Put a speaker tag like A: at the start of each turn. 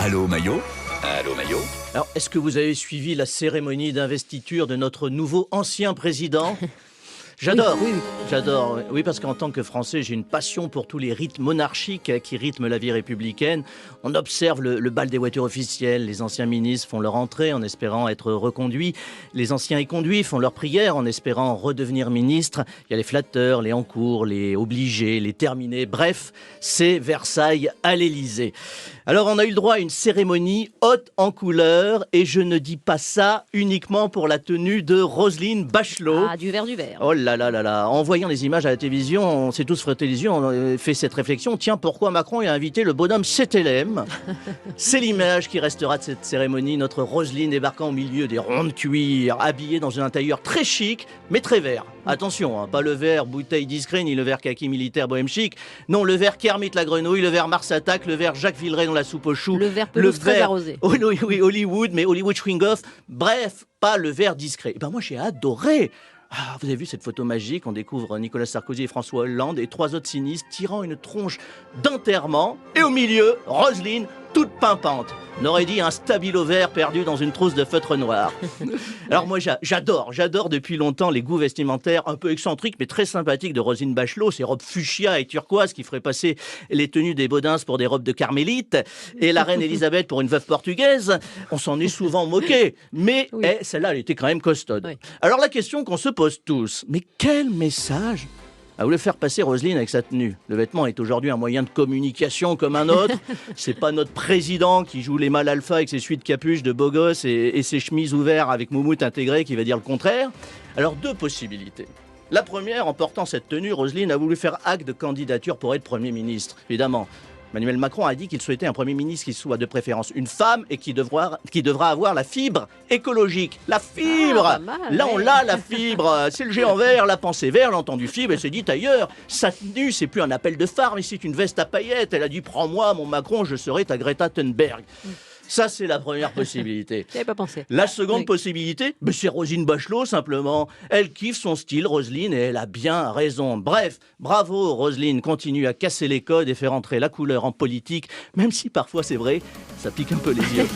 A: Allô Maillot? Allô Maillot?
B: Alors, est-ce que vous avez suivi la cérémonie d'investiture de notre nouveau ancien président ? J'adore,
C: Oui.
B: j'adore. Oui, parce qu'en tant que Français, j'ai une passion pour tous les rites monarchiques qui rythment la vie républicaine. On observe le bal des voitures officielles. Les anciens ministres font leur entrée en espérant être reconduits. Les anciens et conduits font leur prière en espérant redevenir ministres. Il y a les flatteurs, les encours, les obligés, les terminés. Bref, c'est Versailles à l'Élysée. Alors, on a eu le droit à une cérémonie haute en couleurs et je ne dis pas ça uniquement pour la tenue de Roselyne Bachelot.
C: Ah, du vert, du vert.
B: Oh là là là là, en voyant les images à la télévision, on s'est tous frottés les yeux, on a fait cette réflexion. Tiens, pourquoi Macron a invité le bonhomme CTLM? C'est l'image qui restera de cette cérémonie, notre Roselyne débarquant au milieu des ronds de cuir, habillée dans un tailleur très chic, mais très vert. Attention, hein, pas le vert bouteille discret, ni le vert kaki militaire bohème chic. Non, le vert Kermit la grenouille, le vert Mars Attack, le vert Jacques Villeray dans la soupe aux choux.
C: Le vert pelouse très arrosé.
B: Oui, Hollywood, mais Hollywood Schwingoff. Bref, pas le vert discret. Et ben moi, j'ai adoré. Ah, vous avez vu cette photo magique? On découvre Nicolas Sarkozy et François Hollande et trois autres sinistres tirant une tronche d'enterrement. Et au milieu, Roselyne, toute pimpante. On aurait dit un stabilo vert perdu dans une trousse de feutre noir. Alors moi, j'adore depuis longtemps les goûts vestimentaires un peu excentriques mais très sympathiques de Roselyne Bachelot. Ces robes fuchsia et turquoise qui feraient passer les tenues des Baudins pour des robes de carmélite et la reine Elisabeth pour une veuve portugaise. On s'en est souvent moqué, mais
C: Oui.
B: celle-là, elle était quand même costaude.
C: Oui.
B: Alors la question qu'on se pose tous, mais quel message a voulu faire passer Roselyne avec sa tenue? Le vêtement est aujourd'hui un moyen de communication comme un autre. C'est pas notre président qui joue les mâles alpha avec ses suites capuches de beau gosse et ses chemises ouvertes avec moumoute intégrée qui va dire le contraire. Alors deux possibilités. La première, en portant cette tenue, Roselyne a voulu faire acte de candidature pour être Premier ministre. Évidemment, Emmanuel Macron a dit qu'il souhaitait un Premier ministre qui soit de préférence une femme et qui devra avoir la fibre écologique. La fibre!
C: Ah, pas mal,
B: Là, on
C: ouais.
B: l'a, la fibre. C'est le géant vert, la pensée vert, l'entendu fibre. Elle s'est dit ailleurs. Sa tenue, c'est plus un appel de phare, mais c'est une veste à paillettes. Elle a dit prends-moi, mon Macron, je serai ta Greta Thunberg. Ça, c'est la première possibilité.
C: J'avais pas pensé.
B: La seconde
C: Oui.
B: possibilité, c'est Roselyne Bachelot, simplement. Elle kiffe son style, Roselyne, et elle a bien raison. Bref, bravo, Roselyne, continue à casser les codes et faire entrer la couleur en politique, même si parfois, c'est vrai, ça pique un peu les yeux.